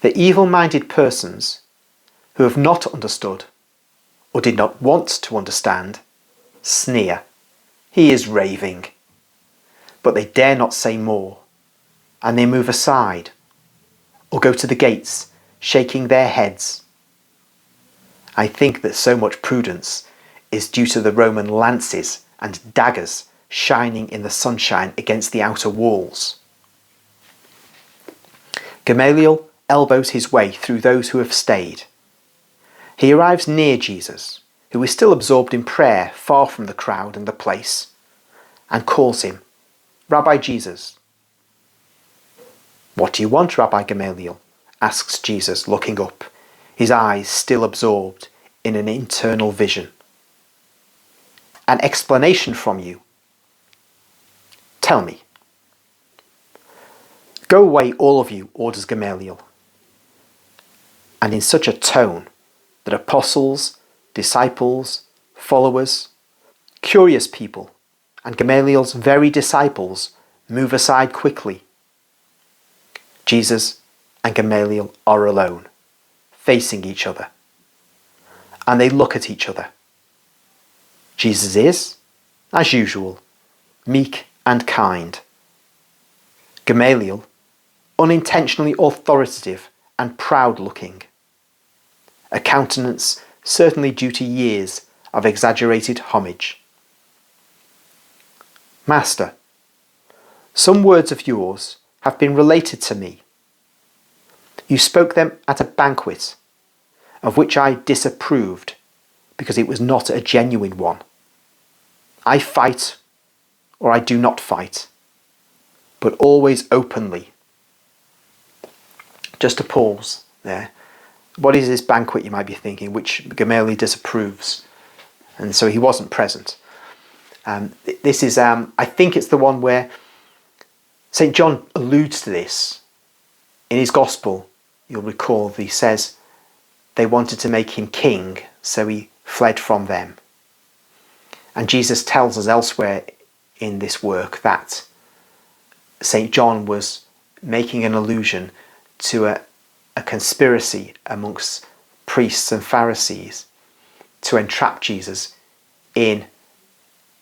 The evil-minded persons who have not understood or did not want to understand sneer. He is raving. But they dare not say more, and they move aside or go to the gates, shaking their heads. I think that so much prudence is due to the Roman lances and daggers shining in the sunshine against the outer walls. Gamaliel elbows his way through those who have stayed. He arrives near Jesus, who is still absorbed in prayer far from the crowd and the place, and calls him, "Rabbi Jesus." "What do you want, Rabbi Gamaliel?" asks Jesus, looking up, his eyes still absorbed in an internal vision. "An explanation from you." "Tell me." "Go away, all of you," orders Gamaliel, and in such a tone that apostles, disciples, followers, curious people, and Gamaliel's very disciples move aside quickly. Jesus and Gamaliel are alone, facing each other, and they look at each other. Jesus is, as usual, meek and kind. Gamaliel, unintentionally authoritative and proud-looking. A countenance certainly due to years of exaggerated homage. "Master, some words of yours have been related to me. You spoke them at a banquet, of which I disapproved because it was not a genuine one. I fight or I do not fight, but always openly." Just a pause there. What is this banquet, you might be thinking, which Gamaliel disapproves? And so he wasn't present. This is, I think it's the one where St. John alludes to this. In his Gospel, you'll recall that he says they wanted to make him king, so he fled from them. And Jesus tells us elsewhere in this work that St. John was making an allusion to a conspiracy amongst priests and Pharisees to entrap Jesus in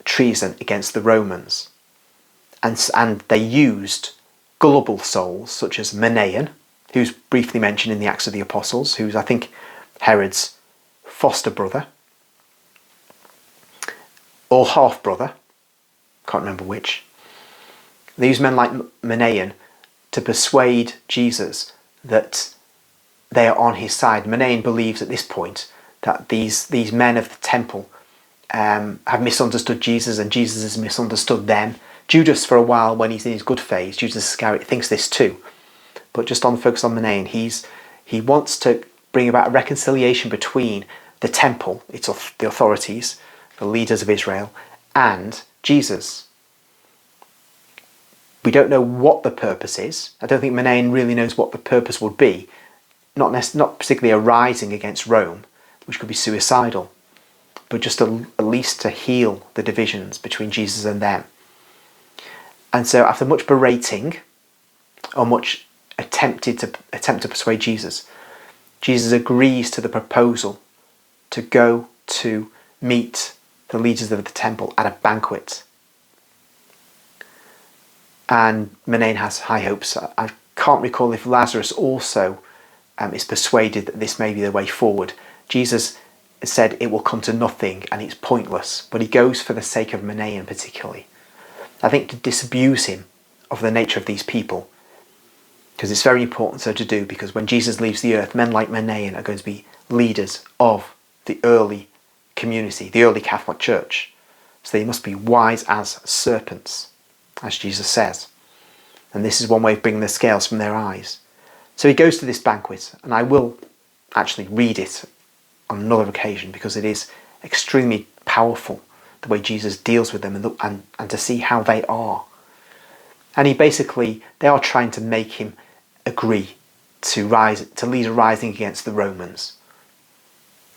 treason against the Romans. And they used gullible souls such as Manaen, who's briefly mentioned in the Acts of the Apostles, who's, I think, Herod's foster brother or half-brother, can't remember which. They used men like Manaen to persuade Jesus that they are on his side. Manaen believes at this point that these men of the temple have misunderstood Jesus and Jesus has misunderstood them. Judas, for a while, when he's in his good phase, Judas Iscariot, thinks this too. But just on the focus on Manaen, he wants to bring about a reconciliation between the temple, the authorities, the leaders of Israel, and Jesus. We don't know what the purpose is. I don't think Manaen really knows what the purpose would be. Not particularly a rising against Rome, which could be suicidal, but just at least to heal the divisions between Jesus and them. And so after much berating, or much attempt to persuade Jesus, Jesus agrees to the proposal to go to meet the leaders of the temple at a banquet. And Manaen has high hopes. I can't recall if Lazarus also is persuaded that this may be the way forward. Jesus said it will come to nothing and it's pointless, but he goes for the sake of Manaen particularly. I think to disabuse him of the nature of these people, because it's very important so to do, because when Jesus leaves the earth, men like Manaen are going to be leaders of the early community, the early Catholic Church. So they must be wise as serpents, as Jesus says. And this is one way of bringing the scales from their eyes. So he goes to this banquet, and I will actually read it on another occasion because it is extremely powerful, the way Jesus deals with them and to see how they are. And they are trying to make him agree to lead a rising against the Romans.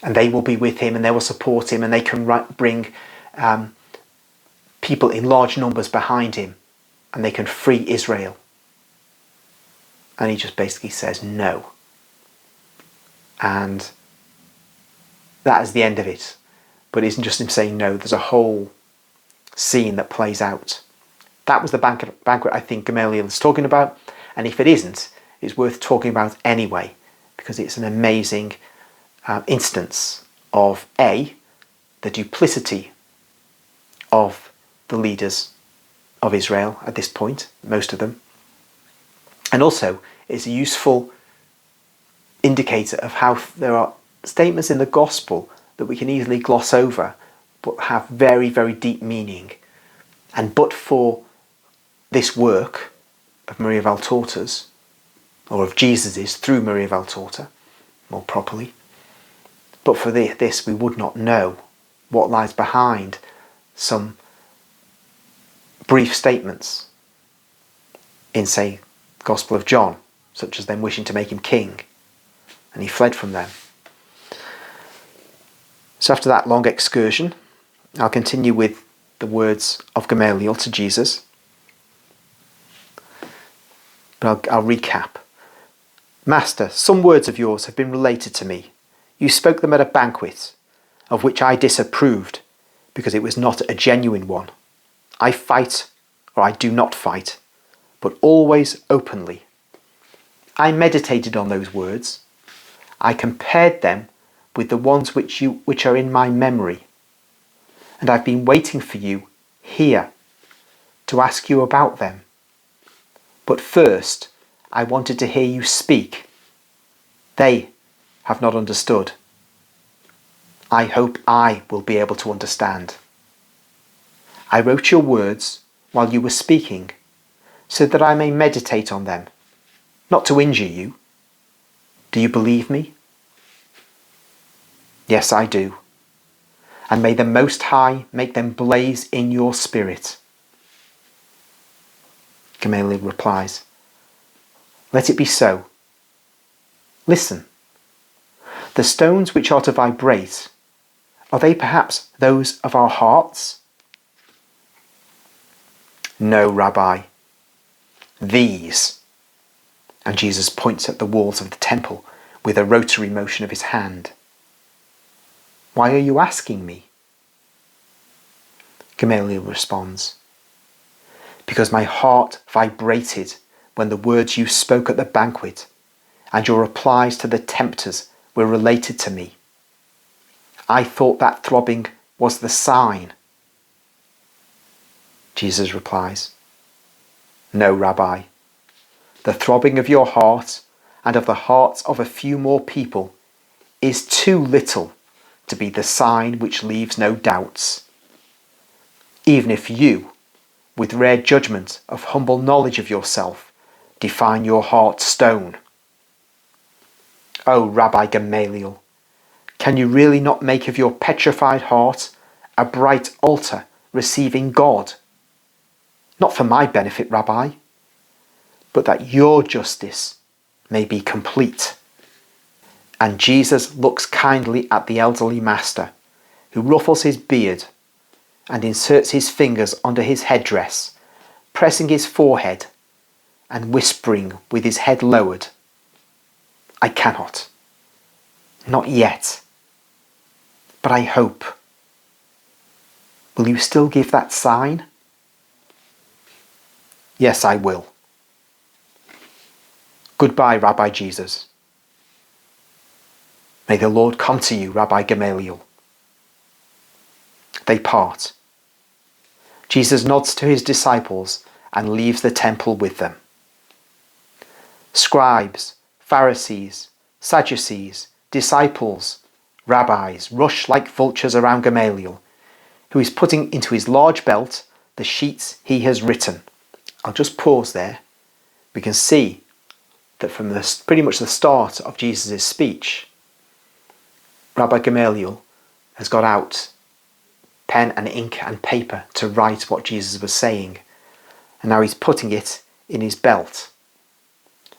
And they will be with him and they will support him and they can bring people in large numbers behind him and they can free Israel. And he just basically says no. And that is the end of it. But it isn't just him saying no, there's a whole scene that plays out. That was the banquet I think Gamaliel is talking about. And if it isn't, it's worth talking about anyway, because it's an amazing instance of the duplicity of the leaders of Israel at this point, most of them. And also, it's a useful indicator of how there are statements in the gospel that we can easily gloss over, but have very, very deep meaning. And but for this work of Maria Valtorta's, or of Jesus's through Maria Valtorta, more properly, but for this we would not know what lies behind some brief statements in, say, Gospel of John, such as them wishing to make him king, and he fled from them. So after that long excursion, I'll continue with the words of Gamaliel to Jesus. But I'll recap. Master, some words of yours have been related to me. You spoke them at a banquet, of which I disapproved, because it was not a genuine one. I fight, or I do not fight, but always openly. I meditated on those words. I compared them with the ones which are in my memory. And I've been waiting for you here to ask you about them. But first, I wanted to hear you speak. They have not understood. I hope I will be able to understand. I wrote your words while you were speaking, so that I may meditate on them, not to injure you. Do you believe me? Yes, I do. And may the Most High make them blaze in your spirit. Gamaliel replies, let it be so. Listen. The stones which are to vibrate, are they perhaps those of our hearts? No, Rabbi. These. And Jesus points at the walls of the temple with a rotary motion of his hand. Why are you asking me? Gamaliel responds, because my heart vibrated when the words you spoke at the banquet and your replies to the tempters were related to me. I thought that throbbing was the sign. Jesus replies, no, Rabbi. The throbbing of your heart and of the hearts of a few more people is too little to be the sign which leaves no doubts. Even if you, with rare judgment of humble knowledge of yourself, define your heart stone. O Rabbi Gamaliel, can you really not make of your petrified heart a bright altar receiving God? Not for my benefit, Rabbi, but that your justice may be complete. And Jesus looks kindly at the elderly master, who ruffles his beard and inserts his fingers under his headdress, pressing his forehead and whispering with his head lowered, I cannot. Not yet. But I hope. Will you still give that sign? Yes, I will. Goodbye, Rabbi Jesus. May the Lord come to you, Rabbi Gamaliel. They part. Jesus nods to his disciples and leaves the temple with them. Scribes, Pharisees, Sadducees, disciples, rabbis rush like vultures around Gamaliel, who is putting into his large belt the sheets he has written. I'll just pause there. We can see that from pretty much the start of Jesus' speech, Rabbi Gamaliel has got out pen and ink and paper to write what Jesus was saying. And now he's putting it in his belt.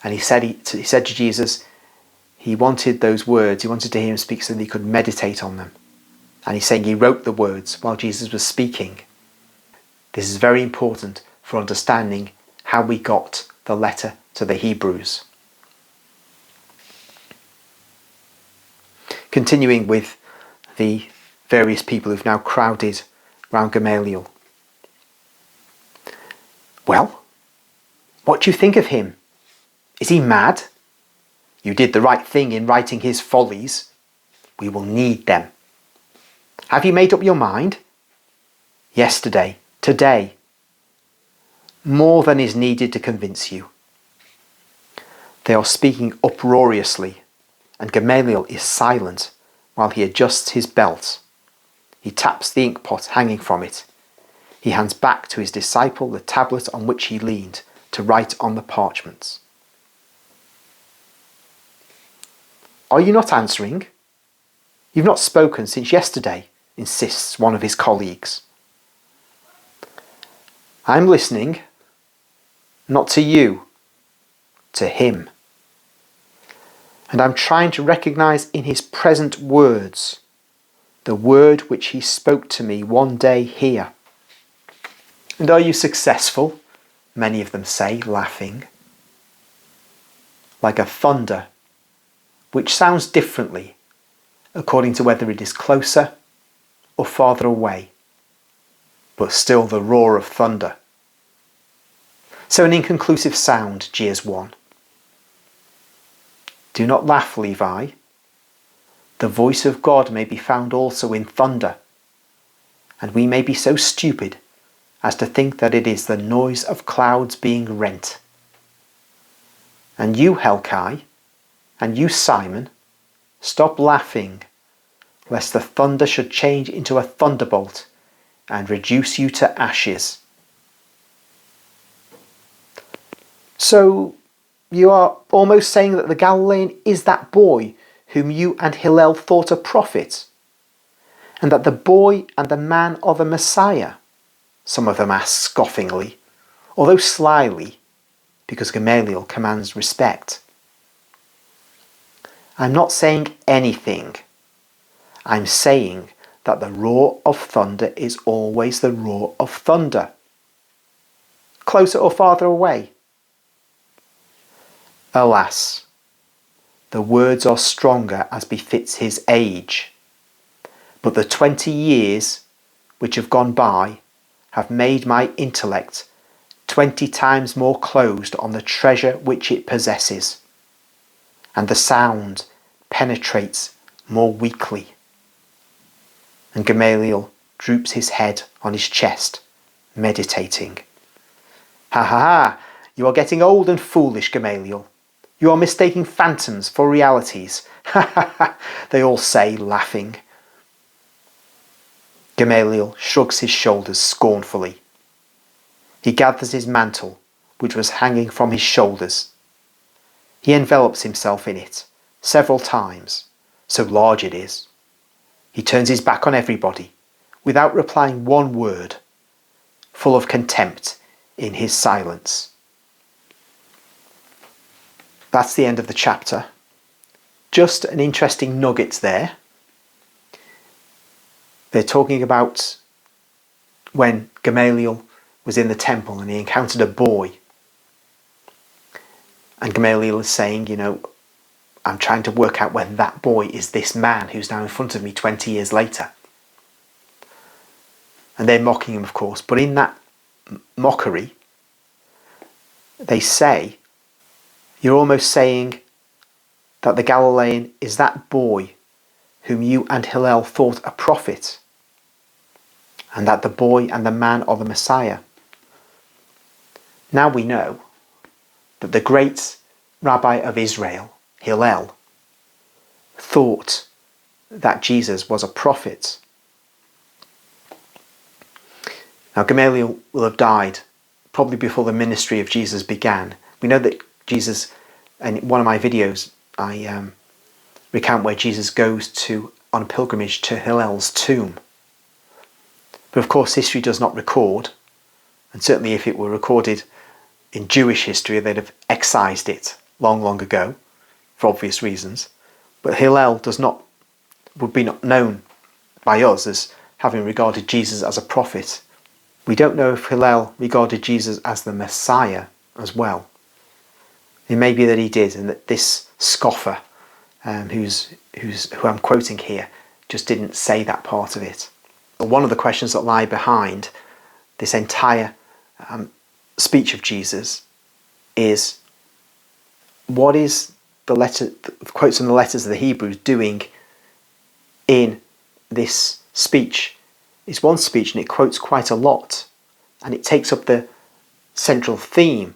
And he said to Jesus, he wanted those words, he wanted to hear him speak so that he could meditate on them. And he's saying he wrote the words while Jesus was speaking. This is very important for understanding how we got the letter to the Hebrews. Continuing with the various people who've now crowded round Gamaliel. Well, what do you think of him? Is he mad? You did the right thing in writing his follies. We will need them. Have you made up your mind? Yesterday, today. More than is needed to convince you. They are speaking uproariously, and Gamaliel is silent while he adjusts his belt. He taps the inkpot hanging from it. He hands back to his disciple the tablet on which he leaned to write on the parchments. Are you not answering? You've not spoken since yesterday, insists one of his colleagues. I'm listening, not to you, to him. And I'm trying to recognize in his present words the word which he spoke to me one day here. And are you successful? Many of them say, laughing. Like a thunder, which sounds differently according to whether it is closer or farther away, but still the roar of thunder. So an inconclusive sound, jeers one. Do not laugh, Levi. The voice of God may be found also in thunder, and we may be so stupid as to think that it is the noise of clouds being rent. And you, Helkai, and you, Simon, stop laughing, lest the thunder should change into a thunderbolt and reduce you to ashes. So, you are almost saying that the Galilean is that boy whom you and Hillel thought a prophet, and that the boy and the man are the Messiah? Some of them ask scoffingly, although slyly, because Gamaliel commands respect. I'm not saying anything. I'm saying that the roar of thunder is always the roar of thunder. Closer or farther away? Alas, the words are stronger as befits his age, but the 20 years which have gone by have made my intellect 20 times more closed on the treasure which it possesses, and the sound penetrates more weakly. And Gamaliel droops his head on his chest, meditating. Ha ha ha! You are getting old and foolish, Gamaliel. You are mistaking phantoms for realities. Ha ha ha! They all say, laughing. Gamaliel shrugs his shoulders scornfully. He gathers his mantle, which was hanging from his shoulders. He envelops himself in it several times, so large it is. He turns his back on everybody, without replying one word, full of contempt in his silence. That's the end of the chapter. Just an interesting nugget there. They're talking about when Gamaliel was in the temple and he encountered a boy. And Gamaliel is saying, I'm trying to work out whether that boy is this man who's now in front of me 20 years later. And they're mocking him, of course. But in that mockery, they say, you're almost saying that the Galilean is that boy whom you and Hillel thought a prophet, and that the boy and the man are the Messiah. Now we know that the great rabbi of Israel, Hillel, thought that Jesus was a prophet. Now Gamaliel will have died probably before the ministry of Jesus began. We know that Jesus, in one of my videos, I recount where Jesus goes on a pilgrimage to Hillel's tomb. But of course history does not record, and certainly if it were recorded in Jewish history they'd have excised it long, long ago, for obvious reasons. But Hillel would be not known by us as having regarded Jesus as a prophet. We don't know if Hillel regarded Jesus as the Messiah as well. It may be that he did, and that this scoffer who I'm quoting here, just didn't say that part of it. But one of the questions that lie behind this entire speech of Jesus is, what is the quotes from the letters of the Hebrews doing in this speech? It's one speech and it quotes quite a lot, and it takes up the central theme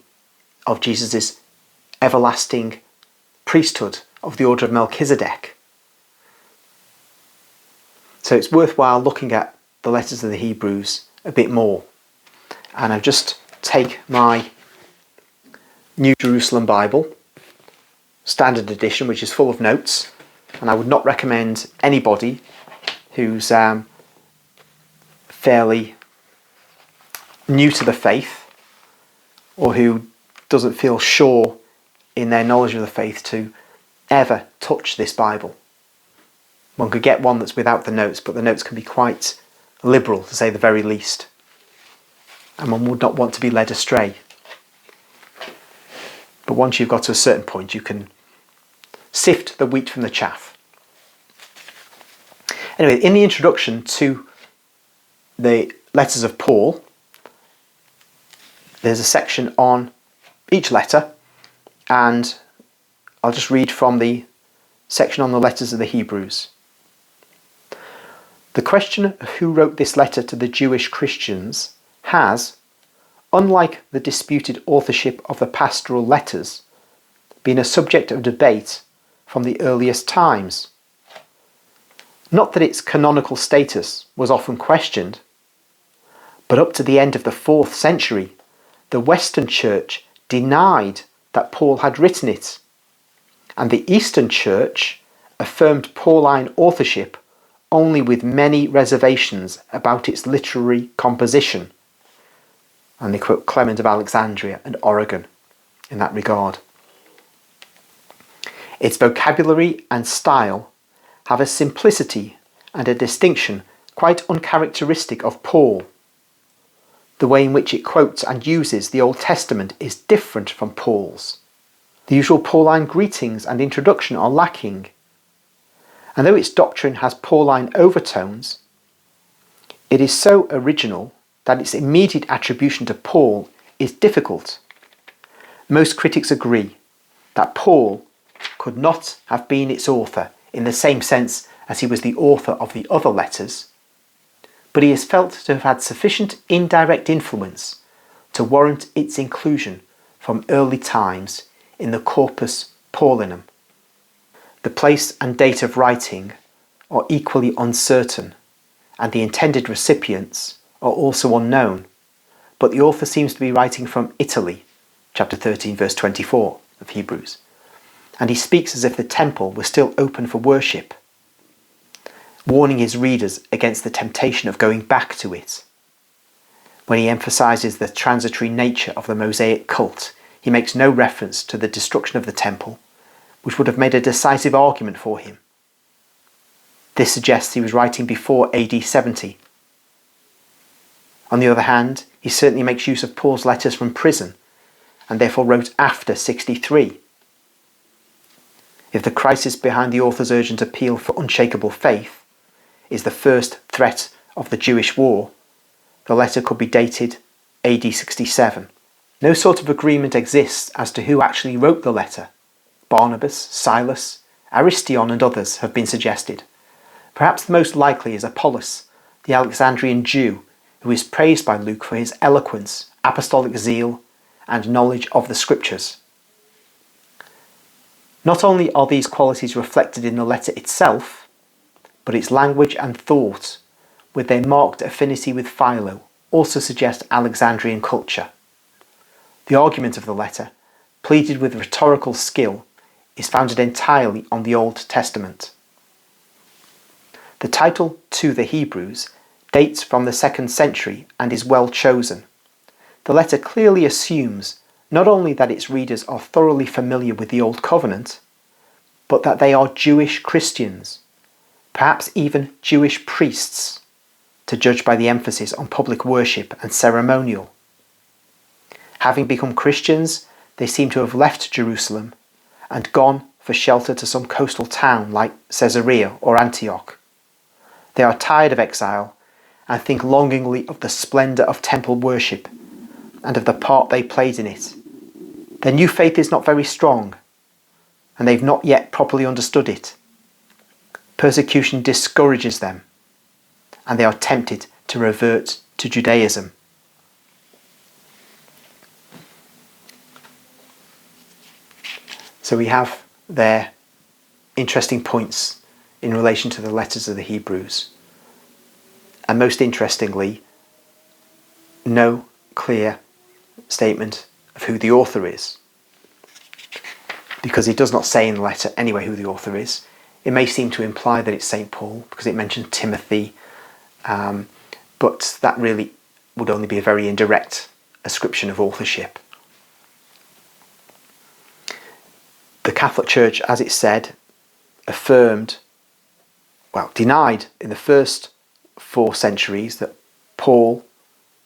of Jesus' everlasting priesthood of the order of Melchizedek. So it's worthwhile looking at the letters of the Hebrews a bit more. And I've just take my New Jerusalem Bible, standard edition, which is full of notes, and I would not recommend anybody who's fairly new to the faith or who doesn't feel sure in their knowledge of the faith to ever touch this Bible. One could get one that's without the notes, but the notes can be quite liberal, to say the very least, and one would not want to be led astray. But once you've got to a certain point, you can sift the wheat from the chaff. Anyway, in the introduction to the letters of Paul, there's a section on each letter, and I'll just read from the section on the letters of the Hebrews. The question of who wrote this letter to the Jewish Christians has, unlike the disputed authorship of the pastoral letters, been a subject of debate from the earliest times. Not that its canonical status was often questioned, but up to the end of the 4th century, the Western Church denied that Paul had written it, and the Eastern Church affirmed Pauline authorship only with many reservations about its literary composition. And they quote Clement of Alexandria and Origen in that regard. Its vocabulary and style have a simplicity and a distinction quite uncharacteristic of Paul. The way in which it quotes and uses the Old Testament is different from Paul's. The usual Pauline greetings and introduction are lacking. And though its doctrine has Pauline overtones, it is so original that its immediate attribution to Paul is difficult. Most critics agree that Paul could not have been its author in the same sense as he was the author of the other letters, but he is felt to have had sufficient indirect influence to warrant its inclusion from early times in the Corpus Paulinum. The place and date of writing are equally uncertain, and the intended recipients are also unknown, but the author seems to be writing from Italy, chapter 13, verse 24 of Hebrews, and he speaks as if the temple was still open for worship, warning his readers against the temptation of going back to it. When he emphasizes the transitory nature of the Mosaic cult, he makes no reference to the destruction of the temple, which would have made a decisive argument for him. This suggests he was writing before AD 70. On the other hand, he certainly makes use of Paul's letters from prison, and therefore wrote after 63. If the crisis behind the author's urgent appeal for unshakable faith is the first threat of the Jewish war, the letter could be dated AD 67. No sort of agreement exists as to who actually wrote the letter. Barnabas, Silas, Aristion and others have been suggested. Perhaps the most likely is Apollos, the Alexandrian Jew, who is praised by Luke for his eloquence, apostolic zeal, and knowledge of the Scriptures. Not only are these qualities reflected in the letter itself, but its language and thought, with their marked affinity with Philo, also suggest Alexandrian culture. The argument of the letter, pleaded with rhetorical skill, is founded entirely on the Old Testament. The title to the Hebrews dates from the 2nd century and is well chosen. The letter clearly assumes not only that its readers are thoroughly familiar with the Old Covenant, but that they are Jewish Christians, perhaps even Jewish priests, to judge by the emphasis on public worship and ceremonial. Having become Christians, they seem to have left Jerusalem and gone for shelter to some coastal town like Caesarea or Antioch. They are tired of exile and think longingly of the splendour of temple worship and of the part they played in it. Their new faith is not very strong, and they've not yet properly understood it. Persecution discourages them, and they are tempted to revert to Judaism. So we have there interesting points in relation to the letters of the Hebrews. And most interestingly, no clear statement of who the author is. Because he does not say in the letter anyway who the author is. It may seem to imply that it's St Paul because it mentions Timothy, but that really would only be a very indirect ascription of authorship. The Catholic Church, as it said, denied in the first 4 centuries that Paul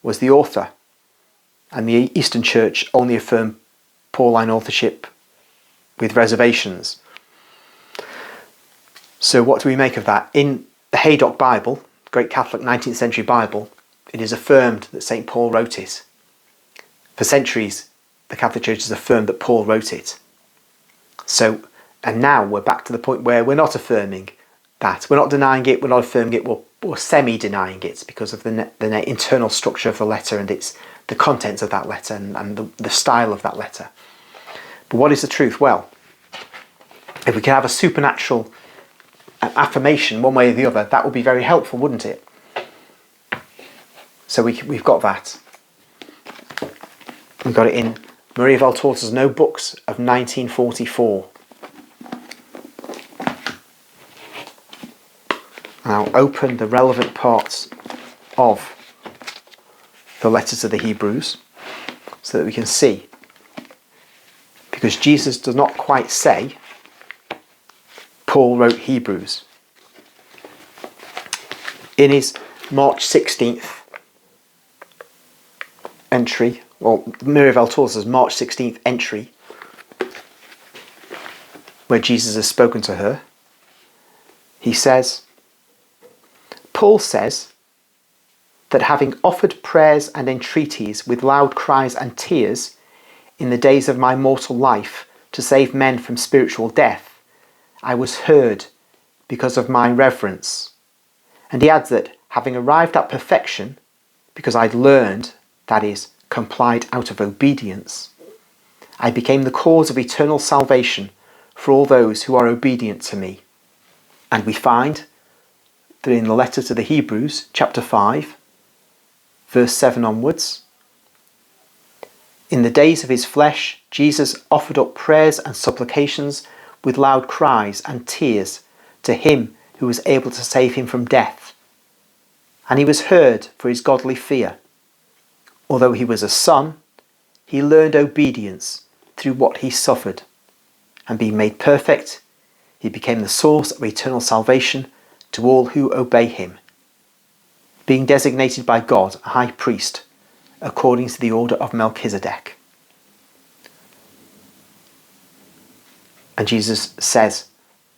was the author, and the Eastern Church only affirmed Pauline authorship with reservations. So what do we make of that? In the Haydock Bible, great Catholic 19th century Bible, it is affirmed that St Paul wrote it. For centuries, the Catholic Church has affirmed that Paul wrote it. So, and now we're back to the point where we're not affirming that. We're not denying it, we're not affirming it, we're semi-denying it because of the internal structure of the letter and the contents of that letter and the style of that letter. But what is the truth? Well, if we can have a supernatural affirmation one way or the other, that would be very helpful, wouldn't it? So we've got that. We've got it in Maria Valtorta's No Books of 1944. Now open the relevant parts of the letters of the Hebrews so that we can see. Because Jesus does not quite say Paul wrote Hebrews. In his March 16th entry, Maria Valtorta's March 16th entry, where Jesus has spoken to her, he says, Paul says that having offered prayers and entreaties with loud cries and tears in the days of my mortal life to save men from spiritual death, I was heard because of my reverence. And he adds that having arrived at perfection, because I'd learned, that is, complied out of obedience, I became the cause of eternal salvation for all those who are obedient to me. And we find that in the letter to the Hebrews, chapter 5, verse 7 onwards, in the days of his flesh, Jesus offered up prayers and supplications with loud cries and tears to him who was able to save him from death. And he was heard for his godly fear. Although he was a son, he learned obedience through what he suffered. And being made perfect, he became the source of eternal salvation to all who obey him, being designated by God a high priest according to the order of Melchizedek. And Jesus says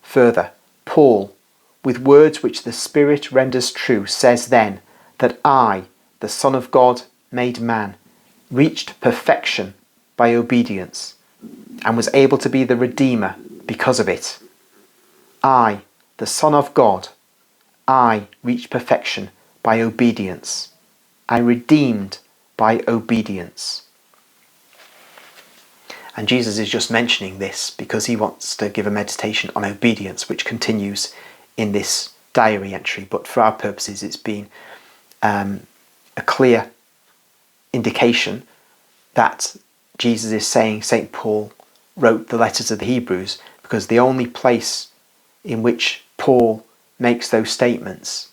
further, Paul, with words which the Spirit renders true, says then that I, the Son of God made man, reached perfection by obedience and was able to be the Redeemer because of it. I, the Son of God, I reached perfection by obedience. I redeemed by obedience. And Jesus is just mentioning this because he wants to give a meditation on obedience, which continues in this diary entry. But for our purposes, it's been a clear indication that Jesus is saying St. Paul wrote the letters of the Hebrews, because the only place in which Paul makes those statements,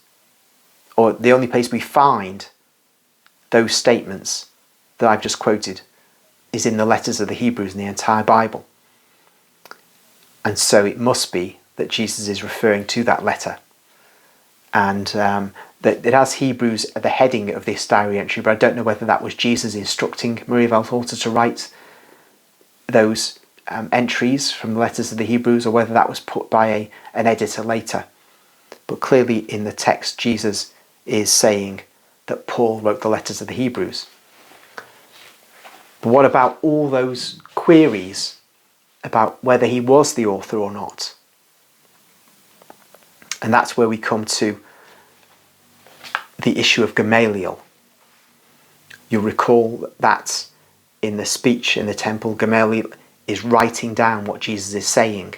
or the only place we find those statements that I've just quoted, is in the letters of the Hebrews in the entire Bible. And so it must be that Jesus is referring to that letter. And that it has Hebrews at the heading of this diary entry, but I don't know whether that was Jesus instructing Maria Valtorta to write those entries from the letters of the Hebrews, or whether that was put by an editor later. But clearly in the text, Jesus is saying that Paul wrote the letters of the Hebrews. But what about all those queries about whether he was the author or not? And that's where we come to the issue of Gamaliel. You'll recall that in the speech in the temple, Gamaliel is writing down what Jesus is saying.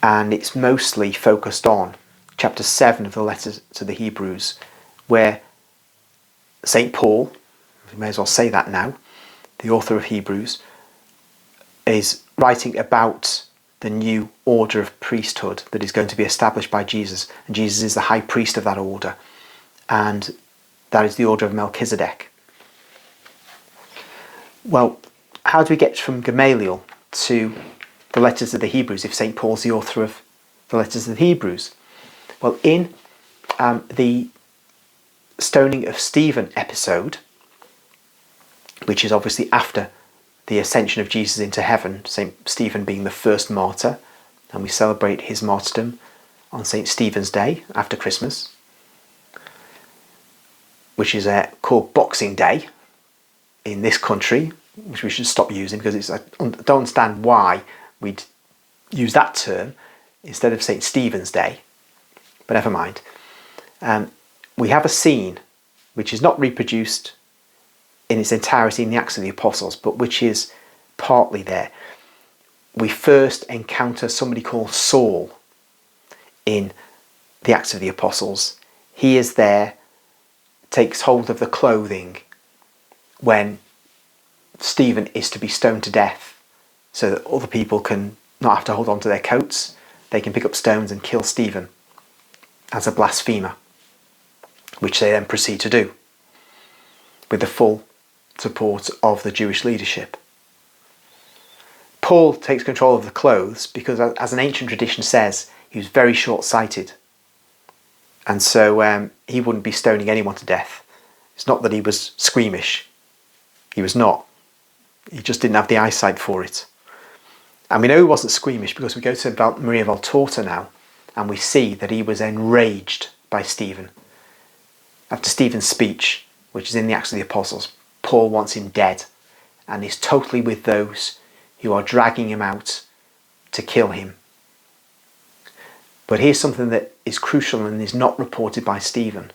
And it's mostly focused on chapter 7 of the letters to the Hebrews, where St Paul, we may as well say that now, the author of Hebrews, is writing about the new order of priesthood that is going to be established by Jesus. And Jesus is the high priest of that order. And that is the order of Melchizedek. Well, how do we get from Gamaliel to the letters of the Hebrews if St Paul's the author of the letters of the Hebrews? Well, in the stoning of Stephen episode, which is obviously after the ascension of Jesus into heaven, St. Stephen being the first martyr, and we celebrate his martyrdom on St. Stephen's Day after Christmas, which is called Boxing Day in this country, which we should stop using because I don't understand why we'd use that term instead of St. Stephen's Day, but never mind. We have a scene which is not reproduced in its entirety in the Acts of the Apostles, but which is partly there. We first encounter somebody called Saul in the Acts of the Apostles. He is there, takes hold of the clothing when Stephen is to be stoned to death, so that other people can not have to hold on to their coats. They can pick up stones and kill Stephen as a blasphemer, which they then proceed to do with the full support of the Jewish leadership. Paul takes control of the clothes because, as an ancient tradition says, he was very short-sighted, and so he wouldn't be stoning anyone to death. It's not that he was squeamish. He was not. He just didn't have the eyesight for it. And we know he wasn't squeamish because we go to Maria Valtorta now, and we see that he was enraged by Stephen. After Stephen's speech, which is in the Acts of the Apostles, Paul wants him dead and is totally with those who are dragging him out to kill him. But here's something that is crucial and is not reported by Stephen.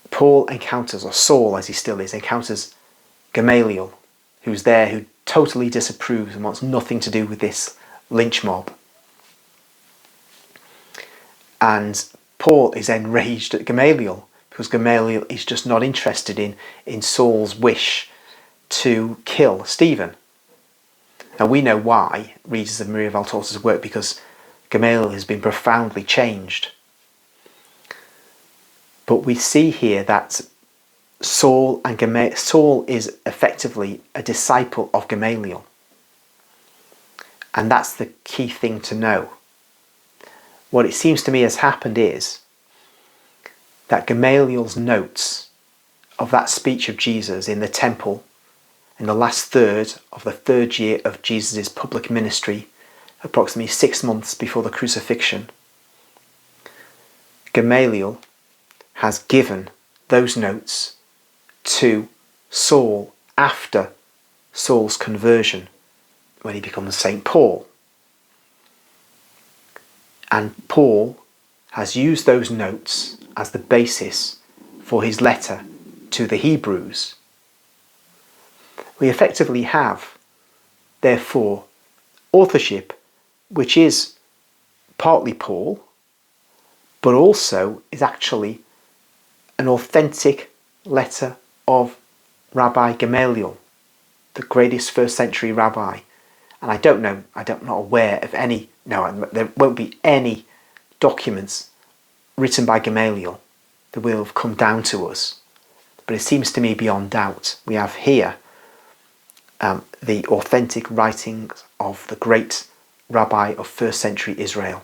Paul encounters, or Saul as he still is, encounters Gamaliel, who's there, who totally disapproves and wants nothing to do with this lynch mob. And Paul is enraged at Gamaliel because Gamaliel is just not interested in Saul's wish to kill Stephen. Now we know why, readers of Maria Valtorta's work, because Gamaliel has been profoundly changed. But we see here that Saul is effectively a disciple of Gamaliel. And that's the key thing to know. What it seems to me has happened is that Gamaliel's notes of that speech of Jesus in the temple in the last third of the third year of Jesus' public ministry, approximately 6 months before the crucifixion, Gamaliel has given those notes to Saul after Saul's conversion, when he becomes St. Paul. And Paul has used those notes as the basis for his letter to the Hebrews. We effectively have, therefore, authorship, which is partly Paul, but also is actually an authentic letter of Rabbi Gamaliel, the greatest first century rabbi. And I'm not aware of any, there won't be any documents written by Gamaliel that will have come down to us. But it seems to me beyond doubt we have here the authentic writings of the great rabbi of first century Israel.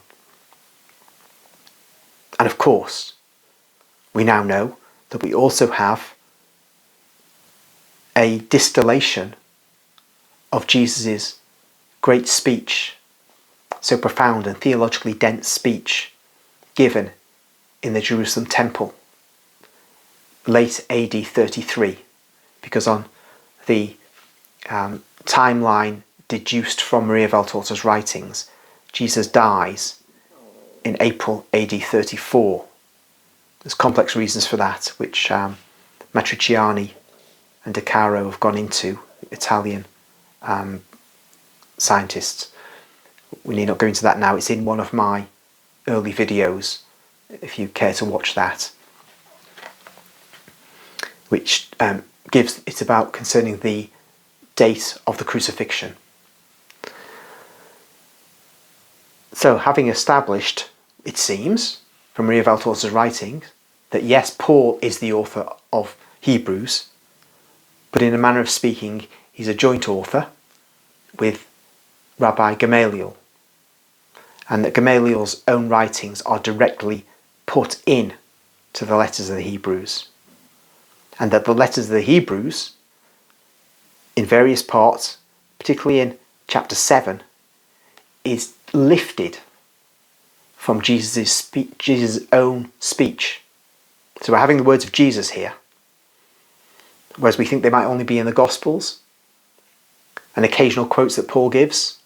And of course, we now know that we also have a distillation of Jesus' great speech, so profound and theologically dense speech given in the Jerusalem temple, late AD 33, because on the timeline deduced from Maria Valtorta's writings, Jesus dies in April AD 34. There's complex reasons for that, which Matriciani and De Caro have gone into, Italian scientists. We need not go into that now. It's in one of my early videos, if you care to watch that, which it's about concerning the date of the crucifixion. So, having established, it seems, from Maria Valtorta's writings, that yes, Paul is the author of Hebrews, but in a manner of speaking, he's a joint author with Rabbi Gamaliel, and that Gamaliel's own writings are directly put in to the letters of the Hebrews, and that the letters of the Hebrews, in various parts, particularly in chapter 7, is lifted from Jesus' own speech. So we're having the words of Jesus here, whereas we think they might only be in the Gospels and occasional quotes that Paul gives.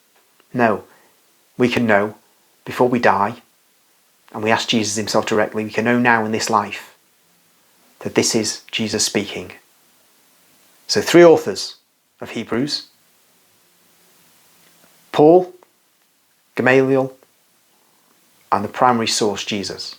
No, we can know before we die, and we ask Jesus himself directly, we can know now in this life that this is Jesus speaking. So 3 authors of Hebrews: Paul, Gamaliel, and the primary source, Jesus.